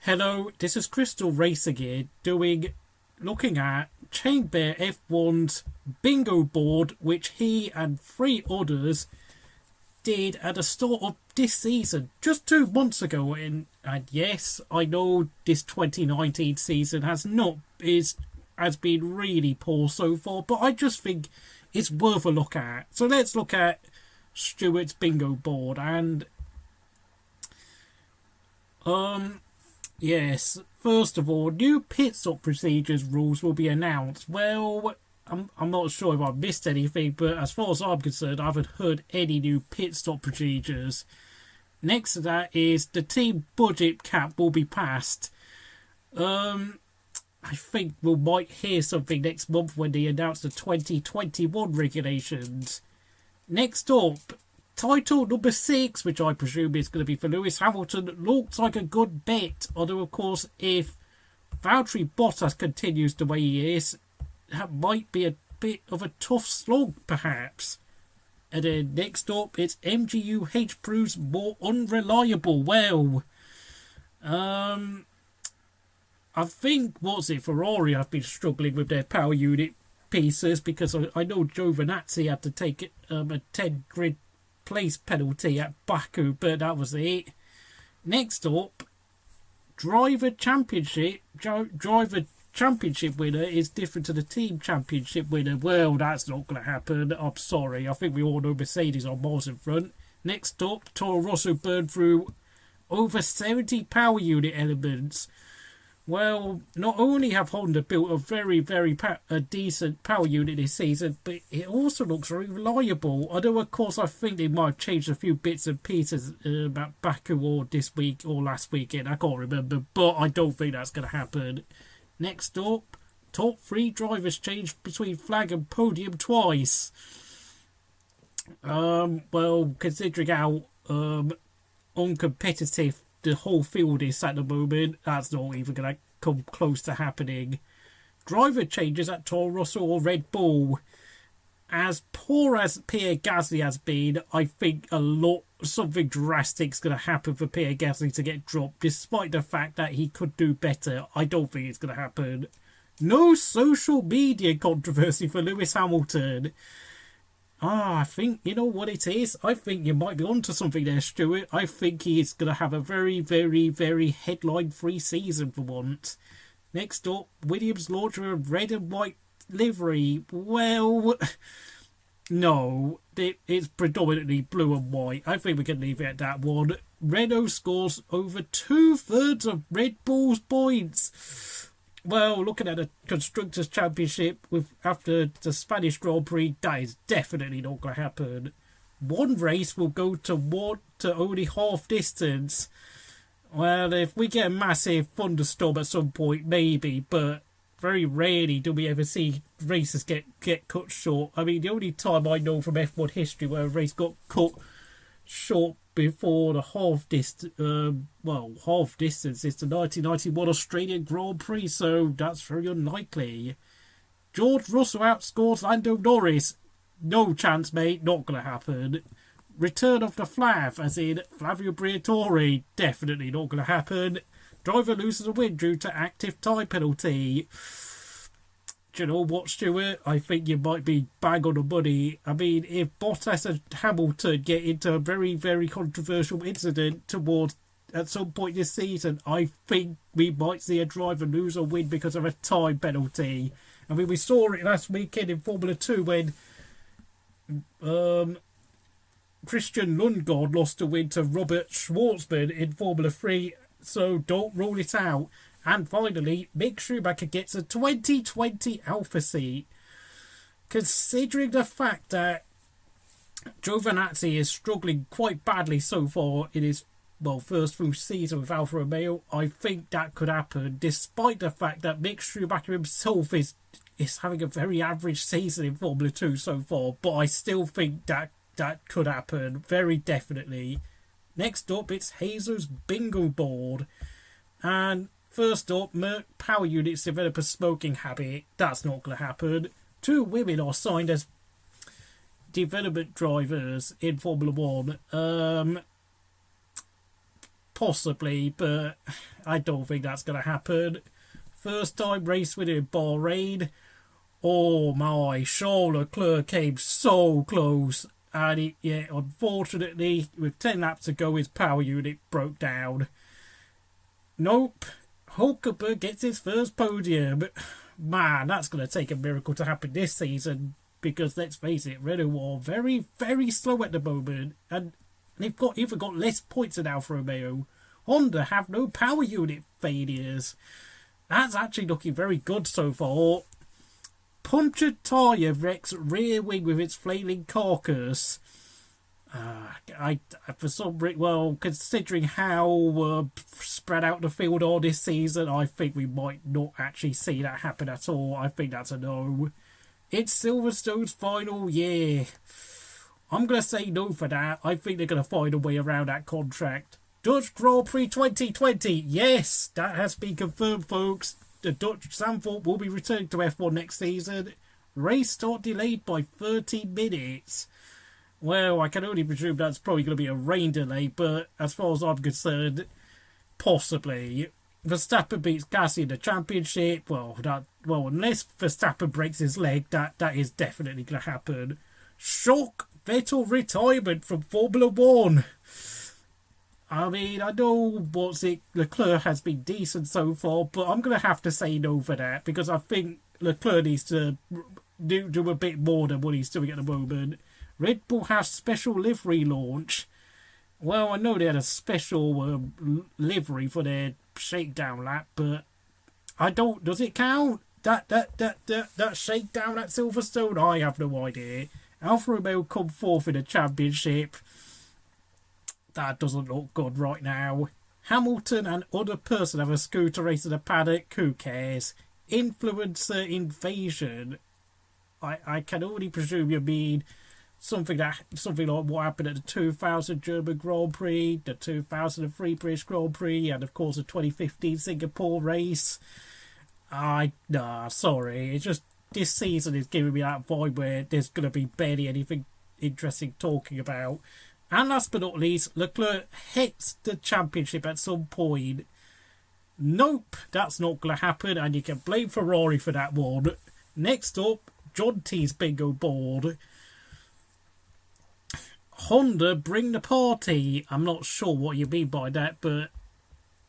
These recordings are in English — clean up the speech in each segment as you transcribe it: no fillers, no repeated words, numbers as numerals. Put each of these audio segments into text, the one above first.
Hello, this is Crystal Racing here, looking at Chainbear F1's bingo board, which he and three others did at the start of this season, just 2 months ago. And yes, I know this 2019 season has been really poor so far, but I just think it's worth a look at. So let's look at Stuart's bingo board and yes, first of all, new pit stop procedures rules will be announced. Well, I'm not sure if I've missed anything, but as far as I'm concerned, I haven't heard any new pit stop procedures. Next to that is the team budget cap will be passed. I think we might hear something next month when they announce the 2021 regulations. Next up, title number 6, which I presume is going to be for Lewis Hamilton, looks like a good bet. Although, of course, if Valtteri Bottas continues the way he is, that might be a bit of a tough slog, perhaps. And then next up, it's MGU-H proves more unreliable. Well, I think, Ferrari have been struggling with their power unit pieces, because I know Giovinazzi had to take a 10 grid place penalty at Baku, but that was it. Next up, driver championship winner is different to the team championship winner. Well, that's not going to happen. I'm sorry. I think we all know Mercedes are miles in front. Next up, Toro Rosso burned through over 70 power unit elements. Well, not only have Honda built a very, very decent power unit this season, but it also looks very reliable. Although, of course, I think they might have changed a few bits and pieces about Baku or this week or last weekend. I can't remember, but I don't think that's going to happen. Next up, top 3 drivers changed between flag and podium twice. Well, considering how uncompetitive the whole field is at the moment, that's not even going to come close to happening. Driver changes at Toro Rosso or Red Bull. As poor as Pierre Gasly has been, I think something drastic is going to happen for Pierre Gasly to get dropped, despite the fact that he could do better. I don't think it's going to happen. No social media controversy for Lewis Hamilton. I think, you know what it is? I think you might be onto something there, Stuart. I think he is going to have a very, very, very headline-free season for once. Next up, Williams launch a red and white livery. Well, no, it's predominantly blue and white. I think we can leave it at that one. Renault scores over 2/3 of Red Bull's points. Well, looking at the Constructors' Championship after the Spanish Grand Prix, that is definitely not going to happen. One race will go to only half distance. Well, if we get a massive thunderstorm at some point, maybe, but very rarely do we ever see races get cut short. I mean, the only time I know from F1 history where a race got cut short before the half distance is the 1991 Australian Grand Prix, so that's very unlikely. George Russell outscores Lando Norris. No chance, mate. Not going to happen. Return of the Flav, as in Flavio Briatore. Definitely not going to happen. Driver loses a win due to active time penalty. Do you know what, Stuart? I think you might be bang on the money. I mean, if Bottas and Hamilton get into a very, very controversial incident at some point this season, I think we might see a driver lose a win because of a time penalty. I mean, we saw it last weekend in Formula 2 when Christian Lundgaard lost a win to Robert Schwartzman in Formula 3, so don't rule it out. And finally, Mick Schumacher gets a 2020 Alpha seat. Considering the fact that Giovinazzi is struggling quite badly so far in his first full season with Alfa Romeo, I think that could happen, despite the fact that Mick Schumacher himself is having a very average season in Formula 2 so far, but I still think that could happen, very definitely. Next up, it's Hazo's bingo board. And first up, Merc power units develop a smoking habit. That's not going to happen. 2 women are signed as development drivers in Formula 1. possibly, but I don't think that's going to happen. First time race winner in Bahrain. Oh my, Charles Leclerc came so close. And unfortunately, with 10 laps to go, his power unit broke down. Nope. Hulkenberg gets his first podium. Man, that's going to take a miracle to happen this season. Because let's face it, Renault are very, very slow at the moment. And they've even got less points than Alfa Romeo. Honda have no power unit failures. That's actually looking very good so far. Punctured tyre wrecks rear wing with its flailing carcass. Considering how spread out the field are this season, I think we might not actually see that happen at all. I think that's a no. It's Silverstone's final year. I'm going to say no for that. I think they're going to find a way around that contract. Dutch Grand Prix 2020. Yes, that has been confirmed, folks. The Dutch Zandvoort will be returning to F1 next season. Race start delayed by 30 minutes. Well, I can only presume that's probably going to be a rain delay, but as far as I'm concerned, possibly. Verstappen beats Gasly in the championship. Unless Verstappen breaks his leg, that is definitely going to happen. Shock Vettel retirement from Formula 1. I mean, I know Leclerc has been decent so far, but I'm going to have to say no for that because I think Leclerc needs to do a bit more than what he's doing at the moment. Red Bull has special livery launch. Well, I know they had a special livery for their shakedown lap, but I don't. Does it count? That shakedown at Silverstone? I have no idea. Alfa Romeo come fourth in the championship. That doesn't look good right now. Hamilton and other person have a scooter race in the paddock. Who cares? Influencer invasion. I can only presume you mean something like what happened at the 2000 German Grand Prix, the 2003 British Grand Prix, and of course the 2015 Singapore race. Sorry. It's just this season is giving me that vibe where there's going to be barely anything interesting talking about. And last but not least, Leclerc hits the championship at some point. Nope, that's not going to happen, and you can blame Ferrari for that one. Next up, John T's bingo board. Honda bring the party. I'm not sure what you mean by that, but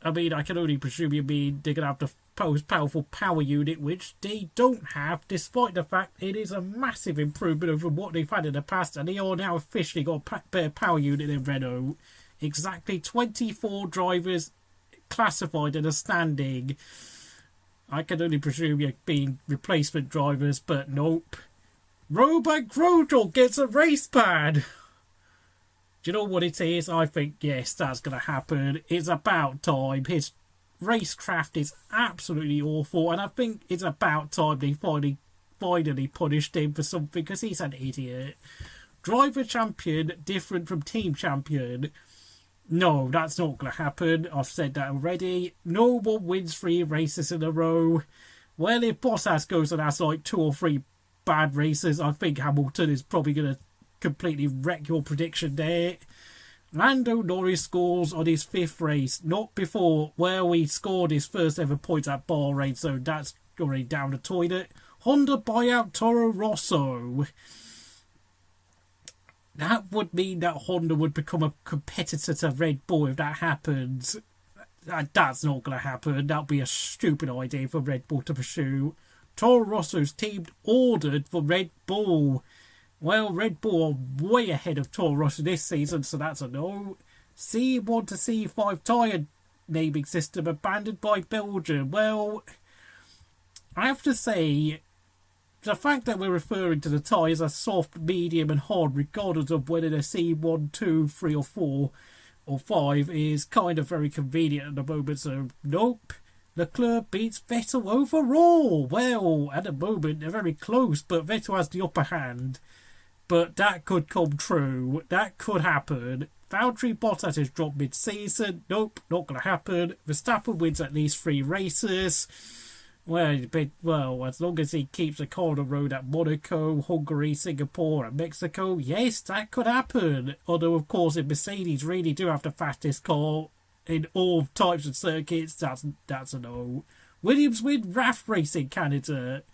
I mean, I can only presume you mean they're going to have the most powerful power unit, which they don't have, despite the fact it is a massive improvement over what they've had in the past, and they are now officially got a better power unit in Renault. Exactly 24 drivers classified in a standing. I can only presume you're being replacement drivers, but nope. Romain Grosjean gets a race ban. Do you know what it is? I think, yes, that's going to happen. It's about time. His racecraft is absolutely awful, and I think it's about time they finally punished him for something, because he's an idiot. Driver champion, different from team champion. No, that's not going to happen. I've said that already. No one wins 3 races in a row. Well, if Bottas goes and has like 2 or 3 bad races, I think Hamilton is probably going to completely wreck your prediction there. Lando Norris scores on his 5th race, not before. Well, he scored his first ever points at Bahrain, so that's already down the toilet. Honda buy out Toro Rosso. That would mean that Honda would become a competitor to Red Bull if that happens. That's not going to happen. That would be a stupid idea for Red Bull to pursue. Toro Rosso's team ordered for Red Bull. Well, Red Bull are way ahead of Toro Rosso this season, so that's a no. C1 to C5 tyre naming system abandoned by Belgium. Well, I have to say, the fact that we're referring to the tyres as soft, medium and hard, regardless of whether they're C1, 2, 3 or 4 or 5, is kind of very convenient at the moment, so nope. Leclerc beats Vettel overall. Well, at the moment, they're very close, but Vettel has the upper hand. But that could come true. That could happen. Valtteri Bottas has dropped mid-season. Nope, not going to happen. Verstappen wins at least 3 races. Well, as long as he keeps the car on the road at Monaco, Hungary, Singapore and Mexico, yes, that could happen. Although, of course, if Mercedes really do have the fastest car, in all types of circuits. That's a no. Williams win RAF Racing candidate.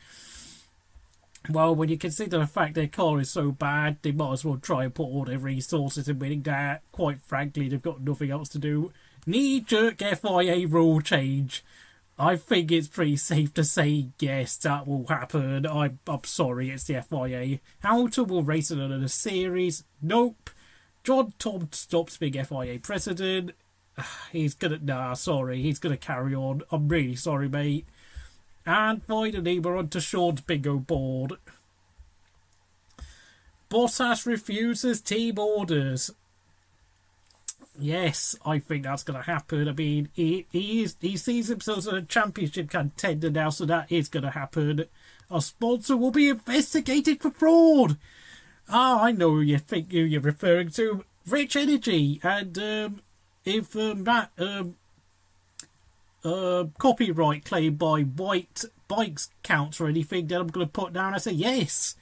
Well, when you consider the fact their car is so bad, they might as well try and put all their resources in winning that. Quite frankly, they've got nothing else to do. Knee-jerk FIA rule change. I think it's pretty safe to say, yes, that will happen. I'm sorry, it's the FIA. Hamilton will race in another series. Nope. John Tom stops being FIA president. He's gonna carry on. I'm really sorry, mate. And finally, we're on to Sean's bingo board. Bottas refuses team orders. Yes, I think that's going to happen. I mean, he sees himself as a championship contender now, so that is going to happen. Our sponsor will be investigated for fraud. I know who you think who you're referring to. Rich Energy. And if that copyright claim by White Bikes counts or anything, then I'm going to put down, I say yes.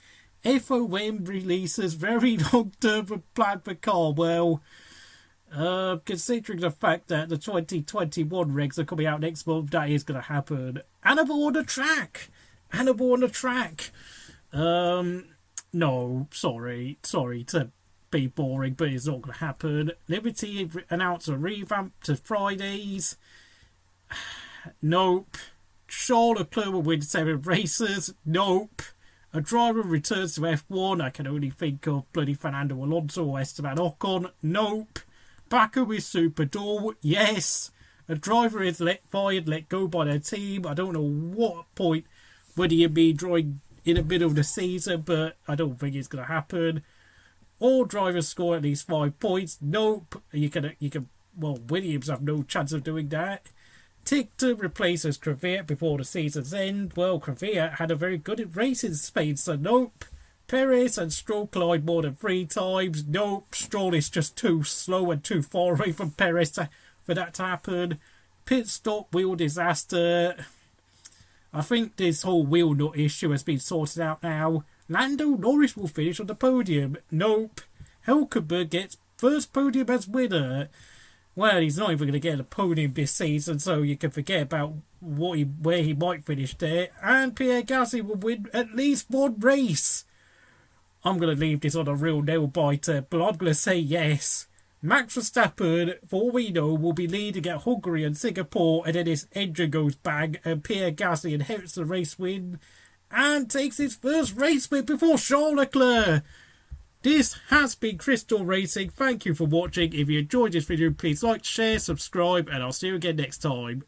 FOM releases very long-term plan for Carwell. Considering the fact that the 2021 regs are coming out next month, that is going to happen. Annabelle on the track. No, sorry to be boring, but it's not going to happen. Liberty announced a revamp to Fridays. Nope. Charles Leclerc will win 7 races. Nope. A driver returns to F1. I can only think of bloody Fernando Alonso or Esteban Ocon. Nope. Baku is super dull. Yes. A driver is let go by their team. I don't know what point would he be drawing in the middle of the season, but I don't think it's going to happen. All drivers score at least 5 points. Nope. Well, Williams have no chance of doing that. Tickton replaces Kvyat before the season's end. Well, Kvyat had a very good race in Spain, so nope. Perez and Stroll collide more than 3 times. Nope. Stroll is just too slow and too far away from Perez for that to happen. Pit stop wheel disaster. I think this whole wheel nut issue has been sorted out now. Lando Norris will finish on the podium. Nope. Hülkenberg gets first podium as winner. Well, he's not even going to get a podium this season, so you can forget about where he might finish there. And Pierre Gasly will win at least 1 race. I'm going to leave this on a real nail biter, but I'm going to say yes. Max Verstappen, for all we know, will be leading at Hungary and Singapore, and then his engine goes bang, and Pierre Gasly inherits the race win and takes his first race win before Charles Leclerc. This has been Crystal Racing. Thank you for watching. If you enjoyed this video, please like, share, subscribe, and I'll see you again next time.